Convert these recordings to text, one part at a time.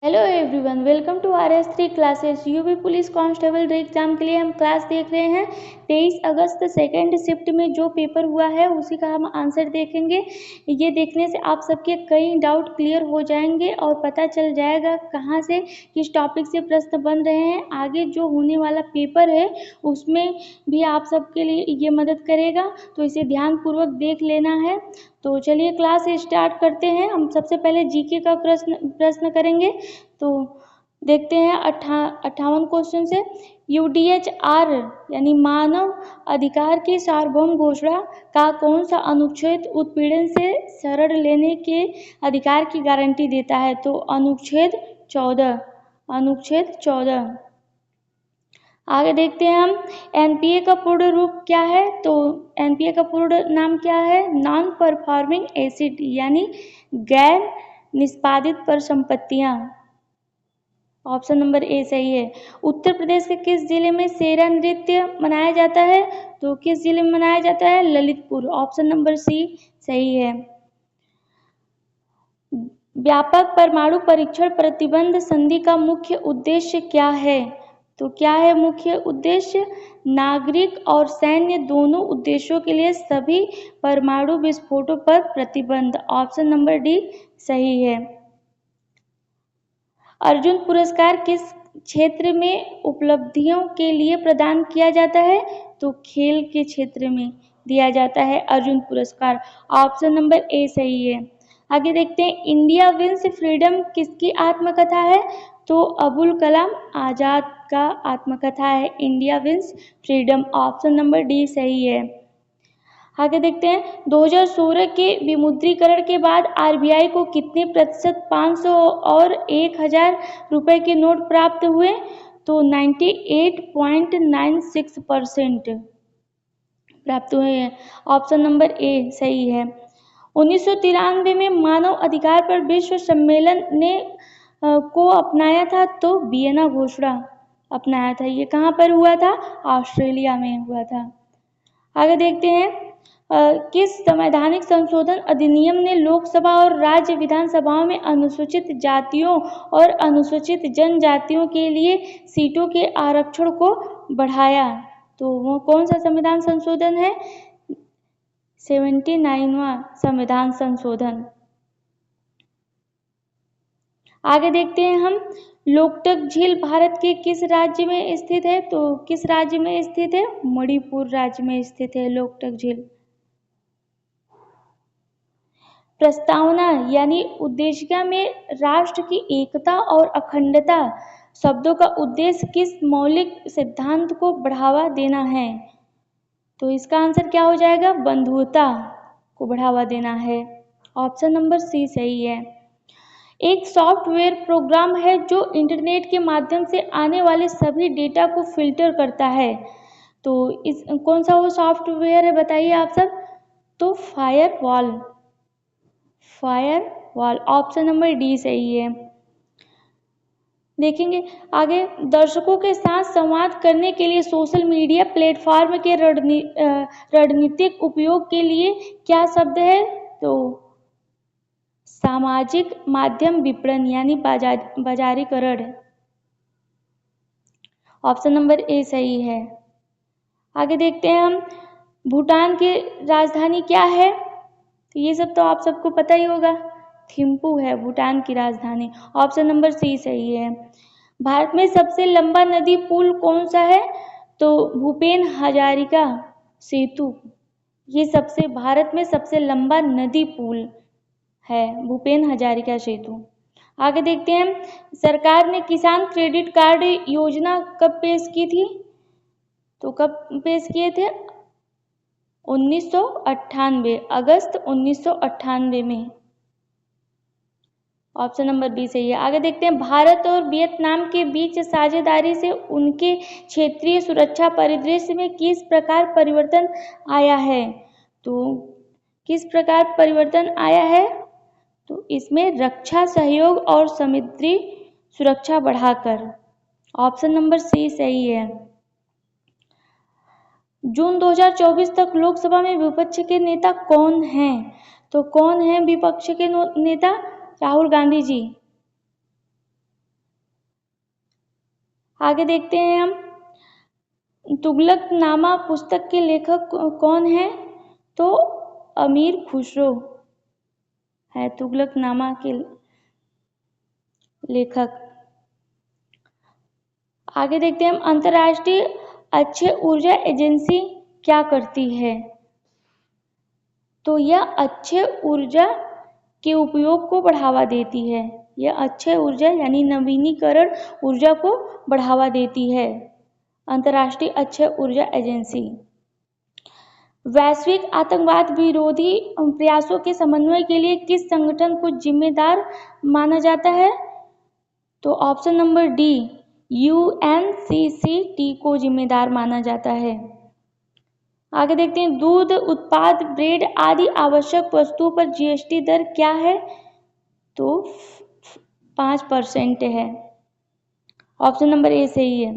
Hello everyone, welcome to RS3 classes. UP police constable exam के लिए हम class देख रहे हैं। 23 अगस्त सेकेंड शिफ्ट में जो पेपर हुआ है उसी का हम आंसर देखेंगे। ये देखने से आप सबके कई डाउट क्लियर हो जाएंगे और पता चल जाएगा कहाँ से किस टॉपिक से प्रश्न बन रहे हैं। आगे जो होने वाला पेपर है उसमें भी आप सबके लिए ये मदद करेगा, तो इसे ध्यानपूर्वक देख लेना है। तो चलिए क्लास स्टार्ट करते हैं। हम सबसे पहले जीके का प्रश्न करेंगे। तो देखते हैं 58 क्वेश्चन से। UDHR यानी मानव अधिकार की सार्वभौम घोषणा का कौन सा अनुच्छेद उत्पीड़न से शरण लेने के अधिकार की गारंटी देता है? तो अनुच्छेद 14। आगे देखते हैं हम एनपीए का पूर्ण रूप क्या है? तो एनपीए का पूर्ण नाम क्या है? नॉन परफॉर्मिंग एसिड यानी गैर निष्पादित परिसंपत्तियां। ऑप्शन नंबर ए सही है। उत्तर प्रदेश के किस जिले में सेरा नृत्य मनाया जाता है? तो किस जिले में मनाया जाता है? ललितपुर। ऑप्शन नंबर सी सही है। व्यापक परमाणु परीक्षण प्रतिबंध संधि का मुख्य उद्देश्य क्या है? तो क्या है मुख्य उद्देश्य? नागरिक और सैन्य दोनों उद्देश्यों के लिए सभी परमाणु विस्फोटों पर प्रतिबंध। ऑप्शन नंबर डी सही है। अर्जुन पुरस्कार किस क्षेत्र में उपलब्धियों के लिए प्रदान किया जाता है? तो खेल के क्षेत्र में दिया जाता है अर्जुन पुरस्कार। ऑप्शन नंबर ए सही है। आगे देखते हैं इंडिया विंस फ्रीडम किसकी आत्मकथा है? तो अबुल कलाम आजाद का आत्मकथा है India wins freedom. Option number D सही है। आगे देखते हैं 2016 के विमुद्रीकरण के बाद आरबीआई को कितने प्रतिशत 500 और 1000 रुपए के नोट प्राप्त हुए? तो 98.96% प्राप्त हुए हैं। ऑप्शन नंबर ए सही है। 1993 में मानव अधिकार पर विश्व सम्मेलन ने को अपनाया था? तो वियना घोषणा अपनाया था। ये कहाँ पर हुआ था? ऑस्ट्रेलिया में हुआ था। आगे देखते हैं किस संवैधानिक संशोधन अधिनियम ने लोकसभा और राज्य विधानसभाओं में अनुसूचित जातियों और अनुसूचित जनजातियों के लिए सीटों के आरक्षण को बढ़ाया? तो वो कौन सा संविधान संशोधन है? 79वां संविधान संशोधन। आगे देखते हैं हम लोकटक झील भारत के किस राज्य में स्थित है? तो किस राज्य में स्थित है? मणिपुर राज्य में स्थित है लोकटक झील। प्रस्तावना यानी उद्देशिका में राष्ट्र की एकता और अखंडता शब्दों का उद्देश्य किस मौलिक सिद्धांत को बढ़ावा देना है? तो इसका आंसर क्या हो जाएगा? बंधुता को बढ़ावा देना है। ऑप्शन नंबर सी सही है। एक सॉफ्टवेयर प्रोग्राम है जो इंटरनेट के माध्यम से आने वाले सभी डेटा को फिल्टर करता है। तो इस कौन सा वो सॉफ्टवेयर है बताइए आप सब? तो फायरवॉल। ऑप्शन नंबर डी सही है। देखेंगे आगे दर्शकों के साथ संवाद करने के लिए सोशल मीडिया प्लेटफॉर्म के रणनीतिक उपयोग के लिए क्या शब्द है? तो सामाजिक माध्यम विपणन यानी बाजारीकरण। ऑप्शन नंबर ए सही है। आगे देखते हैं हम भूटान की राजधानी क्या है? तो ये सब तो आप सबको पता ही होगा, थिम्पू है भूटान की राजधानी। ऑप्शन नंबर सी सही है। भारत में सबसे लंबा नदी पुल कौन सा है? तो भूपेन हजारिका सेतु। ये भारत में सबसे लंबा नदी पुल है भूपेन हजारिका सेतु। आगे देखते हैं सरकार ने किसान क्रेडिट कार्ड योजना कब पेश की थी? तो कब पेश किए थे? 1998 अगस्त 1998 में। ऑप्शन नंबर बी सही है। आगे देखते हैं भारत और वियतनाम के बीच साझेदारी से उनके क्षेत्रीय सुरक्षा परिदृश्य में किस प्रकार परिवर्तन आया है? तो किस प्रकार परिवर्तन आया है? तो इसमें रक्षा सहयोग और समुद्री सुरक्षा बढ़ाकर। ऑप्शन नंबर सी सही है। जून 2024 तक लोकसभा में विपक्ष के नेता कौन हैं? तो कौन है विपक्ष के नेता? राहुल गांधी जी। आगे देखते हैं हम, तुगलकनामा पुस्तक के लेखक कौन है? तो अमीर खुसरो है तुगलकनामा के लेखक। आगे देखते हैं हम, अंतर्राष्ट्रीय अक्षय ऊर्जा एजेंसी क्या करती है? तो यह अक्षय ऊर्जा के उपयोग को बढ़ावा देती है। यह अक्षय ऊर्जा यानी नवीनीकरण ऊर्जा को बढ़ावा देती है, अंतर्राष्ट्रीय अक्षय ऊर्जा एजेंसी। वैश्विक आतंकवाद विरोधी प्रयासों के समन्वय के लिए किस संगठन को जिम्मेदार माना जाता है? तो ऑप्शन नंबर डी, UNCCT को जिम्मेदार माना जाता है। आगे देखते हैं, दूध उत्पाद, ब्रेड आदि आवश्यक वस्तुओं पर GST दर क्या है? तो 5% है। ऑप्शन नंबर ए सही है।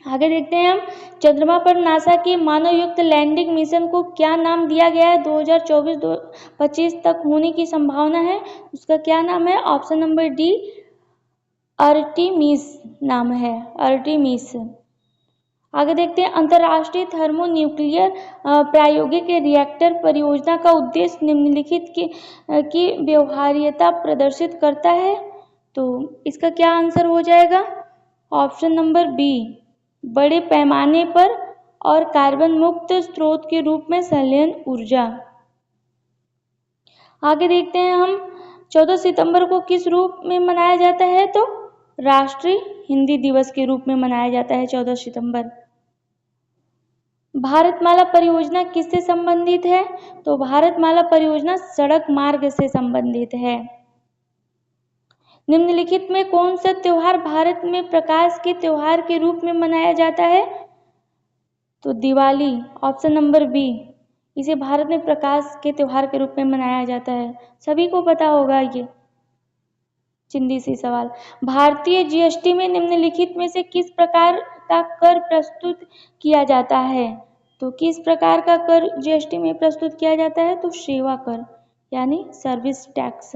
आगे देखते हैं हम, चंद्रमा पर नासा के मानवयुक्त लैंडिंग मिशन को क्या नाम दिया गया है? 2024-25 तक होने की संभावना है, उसका क्या नाम है? ऑप्शन नंबर डी, आर्टेमिस नाम है, आर्टेमिस। आगे देखते हैं, अंतर्राष्ट्रीय थर्मोन्यूक्लियर प्रायोगिक रिएक्टर परियोजना का उद्देश्य निम्नलिखित की व्यवहार्यता प्रदर्शित करता है। तो इसका क्या आंसर हो जाएगा? ऑप्शन नंबर बी, बड़े पैमाने पर और कार्बन मुक्त स्रोत के रूप में संलयन ऊर्जा। आगे देखते हैं हम, 14 सितंबर को किस रूप में मनाया जाता है? तो राष्ट्रीय हिंदी दिवस के रूप में मनाया जाता है 14 सितंबर। भारतमाला परियोजना किससे संबंधित है? तो भारतमाला परियोजना सड़क मार्ग से संबंधित है। निम्नलिखित में कौन सा त्योहार भारत में प्रकाश के त्योहार के रूप में मनाया जाता है? तो दिवाली, ऑप्शन नंबर बी, इसे भारत में प्रकाश के त्योहार के रूप में मनाया जाता है। सभी को पता होगा ये चिंदी सी सवाल। भारतीय GST में निम्नलिखित में से किस प्रकार का कर प्रस्तुत किया जाता है? तो किस प्रकार का कर GST में प्रस्तुत किया जाता है? तो सेवा कर यानी सर्विस टैक्स।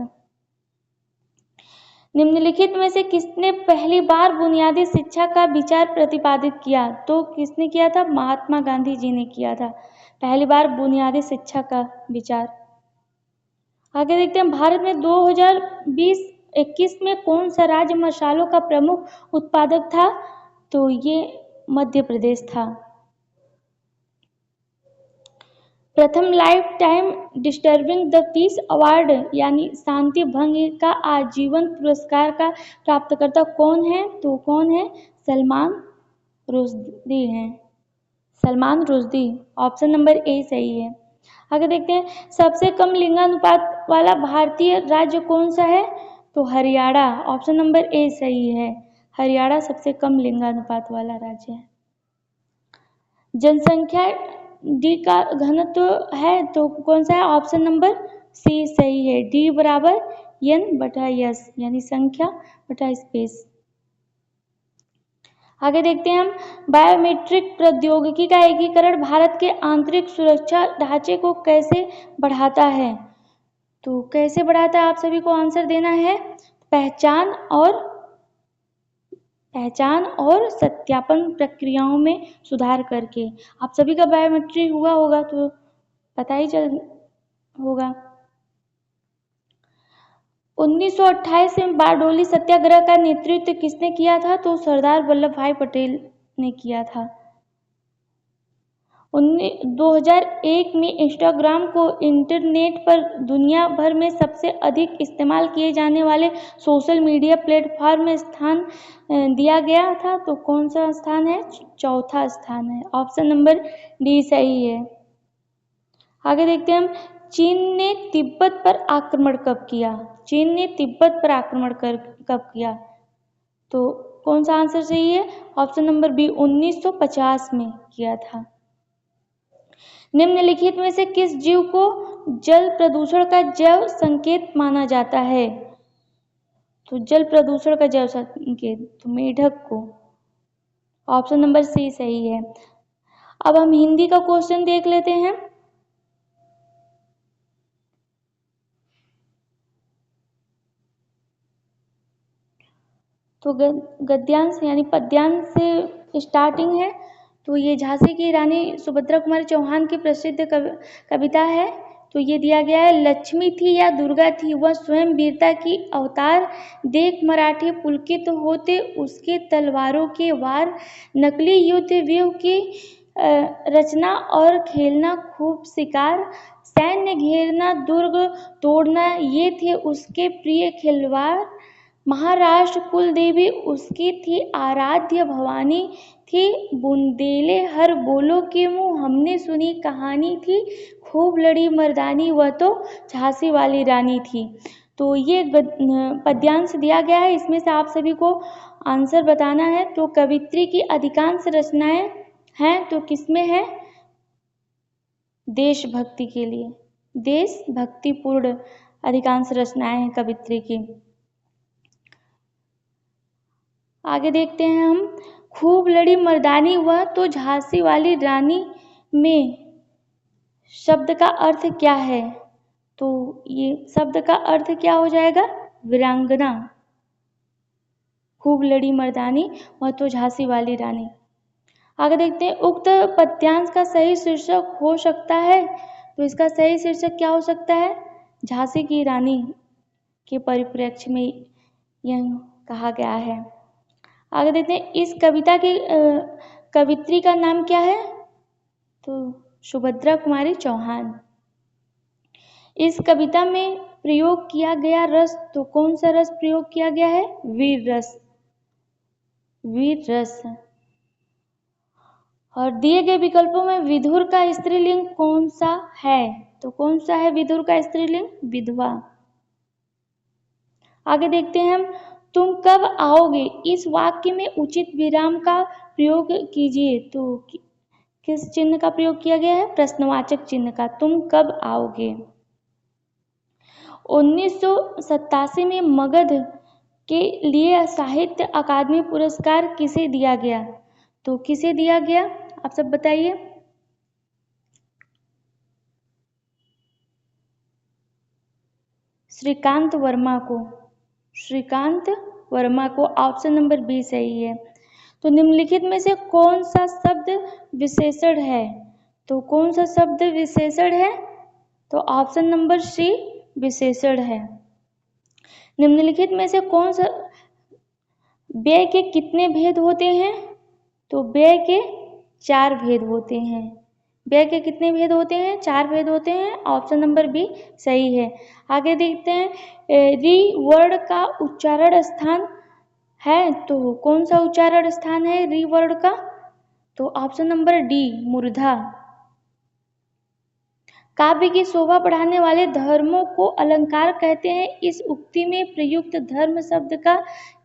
निम्नलिखित में से किसने पहली बार बुनियादी शिक्षा का विचार प्रतिपादित किया? तो किसने किया था? महात्मा गांधी जी ने किया था पहली बार बुनियादी शिक्षा का विचार। आगे देखते हैं, भारत में 2020-21 में कौन सा राज्य मसालों का प्रमुख उत्पादक था? तो ये मध्य प्रदेश था। प्रथम life time disturbing the peace award यानी शांति भंग का आजीवन पुरस्कार का प्राप्तकर्ता कौन है? तो कौन है? सलमान रुश्दी हैं, Salman Rushdie. Option number A सही है। आगे देखते हैं, सबसे कम लिंगानुपात वाला भारतीय राज्य कौन सा है? तो हरियाणा, ऑप्शन नंबर ए सही है। हरियाणा सबसे कम लिंगानुपात वाला राज्य है। जनसंख्या डी का घनत्व है तो कौन सा है? ऑप्शन नंबर सी सही है। डी बराबर N/S यानी संख्या बटा स्पेस। आगे देखते हैं हम, बायोमेट्रिक प्रौद्योगिकी का एकीकरण भारत के आंतरिक सुरक्षा ढांचे को कैसे बढ़ाता है? तो कैसे बढ़ाता है आप सभी को आंसर देना है। पहचान और सत्यापन प्रक्रियाओं में सुधार करके। आप सभी का बायोमेट्रिक हुआ होगा तो पता ही चल होगा। 1928 में बारडोली सत्याग्रह का नेतृत्व किसने किया था? तो सरदार वल्लभ भाई पटेल ने किया था। 2001 में इंस्टाग्राम को इंटरनेट पर दुनिया भर में सबसे अधिक इस्तेमाल किए जाने वाले सोशल मीडिया प्लेटफॉर्म में स्थान दिया गया था। तो कौन सा स्थान है? चौथा स्थान है। ऑप्शन नंबर डी सही है। आगे देखते हैं हम, चीन ने तिब्बत पर आक्रमण कब किया? चीन ने तिब्बत पर आक्रमण कब किया? तो कौन सा आंसर सही है? ऑप्शन नंबर बी, 1950 में किया था। निम्नलिखित में से किस जीव को जल प्रदूषण का जैव संकेत माना जाता है? तो जल प्रदूषण का जैव संकेत तो मेढक को। ऑप्शन नंबर सी सही है। अब हम हिंदी का क्वेश्चन देख लेते हैं। तो तो गद्यांश यानी पद्यांश से स्टार्टिंग है। तो ये झांसी की रानी सुभद्रा कुमारी चौहान की प्रसिद्ध कविता है। तो ये दिया गया है, लक्ष्मी थी या दुर्गा थी वह स्वयं वीरता की अवतार, देख मराठे पुलकित होते उसके तलवारों के वार, नकली युद्ध व्यूह की रचना और खेलना खूब शिकार, सैन्य घेरना दुर्ग तोड़ना ये थे उसके प्रिय खिलवाड़, महाराष्ट्र कुल देवी उसकी थी आराध्य भवानी थी, बुंदेले हर बोलो के मुँह हमने सुनी कहानी थी, खूब लड़ी मर्दानी वह तो झांसी वाली रानी थी। तो ये पद्यांश दिया गया है, इसमें से आप सभी को आंसर बताना है। तो कवित्री की अधिकांश रचनाएं हैं तो किसमें है? देशभक्ति के लिए, देशभक्तिपूर्ण अधिकांश रचनाएं हैं कवित्री की। आगे देखते हैं हम, खूब लड़ी मर्दानी वह तो झांसी वाली रानी में शब्द का अर्थ क्या है? तो ये शब्द का अर्थ क्या हो जाएगा? वीरांगना। खूब लड़ी मर्दानी वह तो झांसी वाली रानी। आगे देखते हैं, उक्त पद्यांश का सही शीर्षक हो सकता है। तो इसका सही शीर्षक क्या हो सकता है? झांसी की रानी के परिप्रेक्ष्य में यह कहा गया है। आगे देखते हैं, इस कविता की कवित्री का नाम क्या है? तो सुभद्रा कुमारी चौहान। इस कविता में प्रयोग किया गया रस, तो कौन सा रस प्रयोग किया गया है? वीर रस, वीर रस। और दिए गए विकल्पों में विधुर का स्त्रीलिंग कौन सा है? तो कौन सा है विधुर का स्त्रीलिंग? विधवा। आगे देखते हैं हम, तुम कब आओगे इस वाक्य में उचित विराम का प्रयोग कीजिए। तो किस चिन्ह का प्रयोग किया गया है? प्रश्नवाचक चिन्ह का। तुम कब आओगे। 1987 में मगध के लिए साहित्य अकादमी पुरस्कार किसे दिया गया? तो किसे दिया गया, आप सब बताइए। श्रीकांत वर्मा को, श्रीकांत वर्मा को। ऑप्शन नंबर बी सही है। तो निम्नलिखित में से कौन सा शब्द विशेषण है? तो कौन सा शब्द विशेषण है? तो ऑप्शन नंबर सी विशेषण है। निम्नलिखित में से कौन सा, व्यय के कितने भेद होते हैं? तो व्यय के 4 भेद होते हैं। व्यय के कितने भेद होते हैं? 4 भेद होते हैं। ऑप्शन नंबर बी सही है। आगे देखते हैं, री वर्ण का उच्चारण स्थान है। तो कौन सा उच्चारण स्थान है री वर्ण का? तो ऑप्शन नंबर डी मूर्धा। काव्य की शोभा बढ़ाने वाले धर्मों को अलंकार कहते हैं। इस उक्ति में प्रयुक्त धर्म शब्द का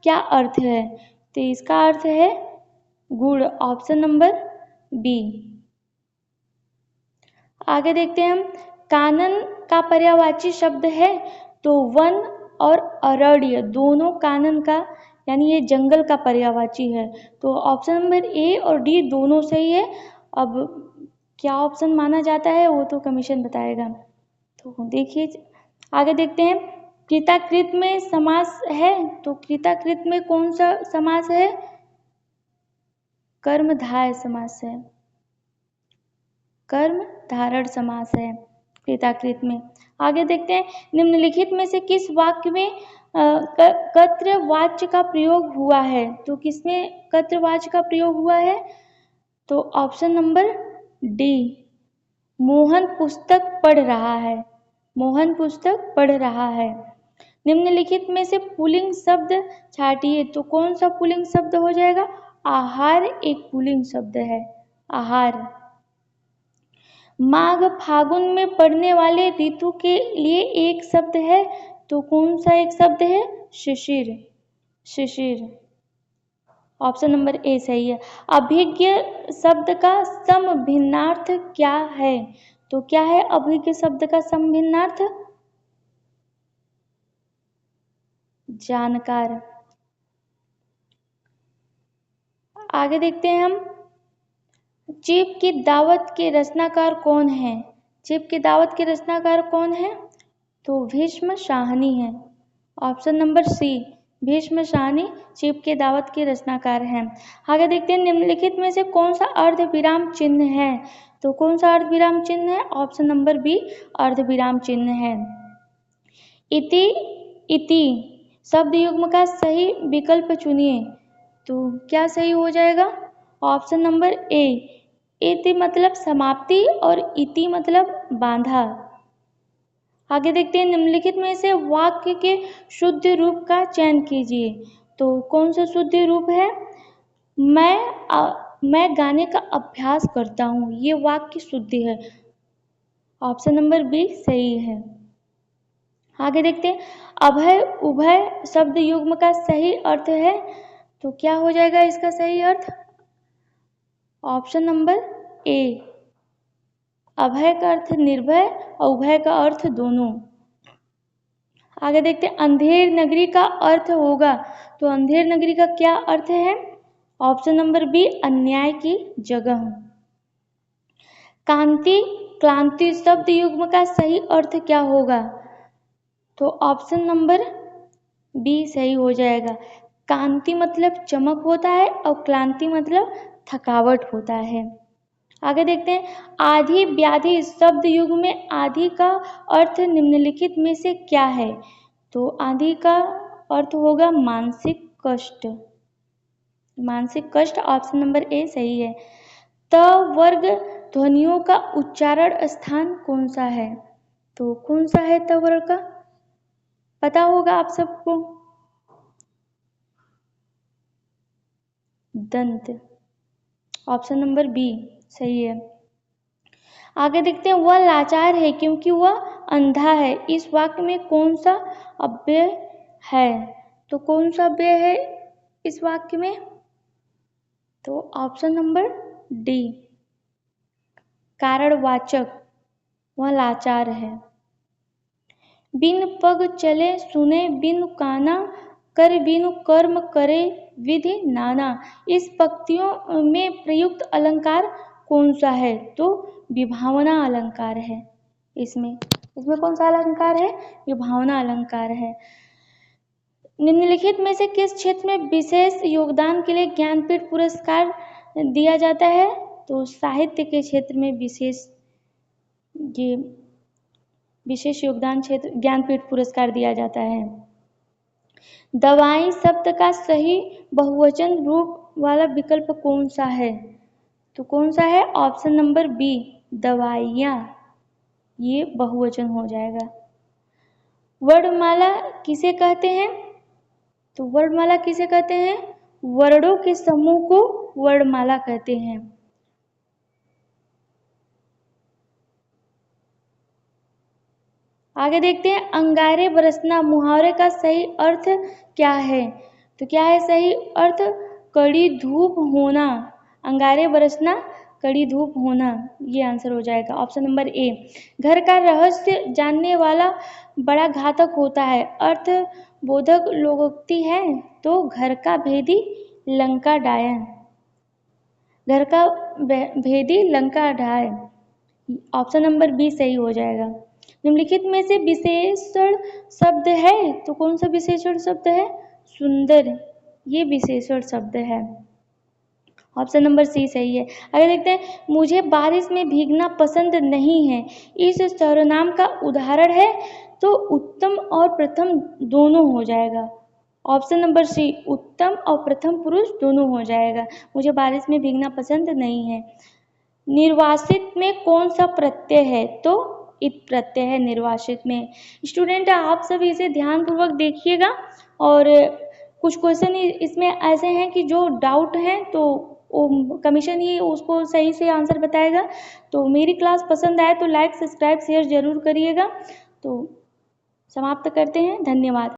क्या अर्थ है? तो इसका अर्थ है गुण। Option number B. आगे देखते हैं हम, कानन का पर्यायवाची शब्द है। तो वन और अरण्य दोनों कानन का यानी ये जंगल का पर्यायवाची है। तो ऑप्शन नंबर ए और डी दोनों सही है। अब क्या ऑप्शन माना जाता है वो तो कमीशन बताएगा। तो देखिए आगे देखते हैं, कृताकृत में समास है। तो कृताकृत में कौन सा समास है? कर्मधारय समास है, कर्म धारण समास है कृताकृत में। आगे देखते हैं, निम्नलिखित में से किस वाक्य में कर्तृवाच्य का प्रयोग हुआ है? तो किसमें कर्तृवाच्य का प्रयोग हुआ है? तो ऑप्शन नंबर डी, मोहन पुस्तक पढ़ रहा है, मोहन पुस्तक पढ़ रहा है। निम्नलिखित में से पुल्लिंग शब्द छाटिए। तो कौन सा पुल्लिंग शब्द हो जाएगा? आहार एक पुल्लिंग शब्द है, आहार। माघ फागुन में पड़ने वाले ऋतु के लिए एक शब्द है। तो कौन सा एक शब्द है? शिशिर, शिशिर। ऑप्शन नंबर ए सही है। अभिज्ञ शब्द का समभिन्नार्थ क्या है? तो क्या है अभिज्ञ शब्द का समभिन्नार्थ? जानकार। आगे देखते हैं हम, चीप की दावत के रचनाकार कौन है? चीप की दावत के रचनाकार कौन है? तो भीष्म शाहनी है। Option number C Bhisham Sahni शिव के दावत के रचनाकार हैं। आगे देखते हैं निम्नलिखित में से कौन सा अर्धविराम चिन्ह है। तो कौन सा अर्धविराम चिन्ह है? ऑप्शन नंबर बी अर्धविराम चिन्ह है। इति इति शब्द युग्म का सही विकल्प चुनिए। तो क्या सही हो जाएगा? Option number A. इति मतलब समाप्ति और इति मतलब बांधा। आगे देखते हैं निम्नलिखित में से वाक्य के शुद्ध रूप का चयन कीजिए। तो कौन सा शुद्ध रूप है? मैं गाने का अभ्यास करता हूँ, ये वाक्य शुद्ध है। ऑप्शन नंबर बी सही है। आगे देखते हैं अभय उभय शब्द युग्म का सही अर्थ है। तो क्या हो जाएगा इसका सही अर्थ? Option number A. अभय का अर्थ निर्भय और उभय का अर्थ दोनों। आगे देखते हैं अंधेर नगरी का अर्थ होगा। तो अंधेर नगरी का क्या अर्थ है? ऑप्शन नंबर बी अन्याय की जगह। कांति क्लांति शब्द युग्म का सही अर्थ क्या होगा? तो ऑप्शन नंबर बी सही हो जाएगा। कांति मतलब चमक होता है और क्लांति मतलब थकावट होता है। आगे देखते हैं आधि व्याधि शब्द युग में आधि का अर्थ निम्नलिखित में से क्या है? तो आधि का अर्थ होगा मानसिक कष्ट। मानसिक कष्ट ऑप्शन नंबर ए सही है। त वर्ग ध्वनियों का उच्चारण स्थान कौन सा है? तो कौन सा है त वर्ग का? पता होगा आप सबको। दंत। ऑप्शन नंबर बी सही है। आगे देखते हैं वह लाचार है क्योंकि वह अंधा है। इस वाक्य में कौन सा अव्यय है? तो कौन सा अव्यय है इस वाक्य में? तो ऑप्शन नंबर डी कारणवाचक, वह लाचार है। बिन पग चले सुने बिनु काना कर बिनु कर्म करे विधि नाना। इस पंक्तियों में प्रयुक्त अलंकार कौन सा है? तो विभावना अलंकार है। इसमें कौन सा अलंकार है? विभावना अलंकार है। निम्नलिखित में से किस क्षेत्र में विशेष योगदान के लिए ज्ञानपीठ पुरस्कार दिया जाता है? तो साहित्य के क्षेत्र में विशेष योगदान क्षेत्र ज्ञानपीठ पुरस्कार दिया जाता है। दवाई शब्द का सही बहुवचन रूप वाला विकल्प कौन सा है? तो कौन सा है? ऑप्शन नंबर बी दवाइयाँ, ये बहुवचन हो जाएगा। वर्णमाला किसे कहते हैं? तो वर्णमाला किसे कहते हैं? वर्णों के समूह को वर्णमाला कहते हैं। आगे देखते हैं अंगारे बरसना मुहावरे का सही अर्थ क्या है? तो क्या है सही अर्थ? कड़ी धूप होना। अंगारे बरसना कड़ी धूप होना, ये आंसर हो जाएगा। Option number A. घर का रहस्य जानने वाला बड़ा घातक होता है। अर्थ बोधक लोकोक्ति है। तो घर का भेदी लंका डायन। घर का भेदी लंका ढाय, ऑप्शन नंबर बी सही हो जाएगा। निम्नलिखित में से विशेषण शब्द है। तो कौन सा विशेषण शब्द है? सुंदर, ये विशेषण शब्द है। ऑप्शन नंबर सी सही है। आगे देखते हैं मुझे बारिश में भीगना पसंद नहीं है। इस सर्वनाम का उदाहरण है। तो उत्तम और प्रथम दोनों हो जाएगा। ऑप्शन नंबर सी उत्तम और प्रथम पुरुष दोनों हो जाएगा। मुझे बारिश में भीगना पसंद नहीं है। निर्वासित में कौन सा प्रत्यय है? तो इत प्रत्यय है निर्वासित में। स्टूडेंट आप सब इसे ध्यानपूर्वक देखिएगा और कुछ क्वेश्चन इसमें ऐसे हैं कि जो डाउट हैं तो कमीशन ही उसको सही से आंसर बताएगा। तो मेरी क्लास पसंद आए तो लाइक सब्सक्राइब शेयर जरूर करिएगा। तो समाप्त करते हैं, धन्यवाद।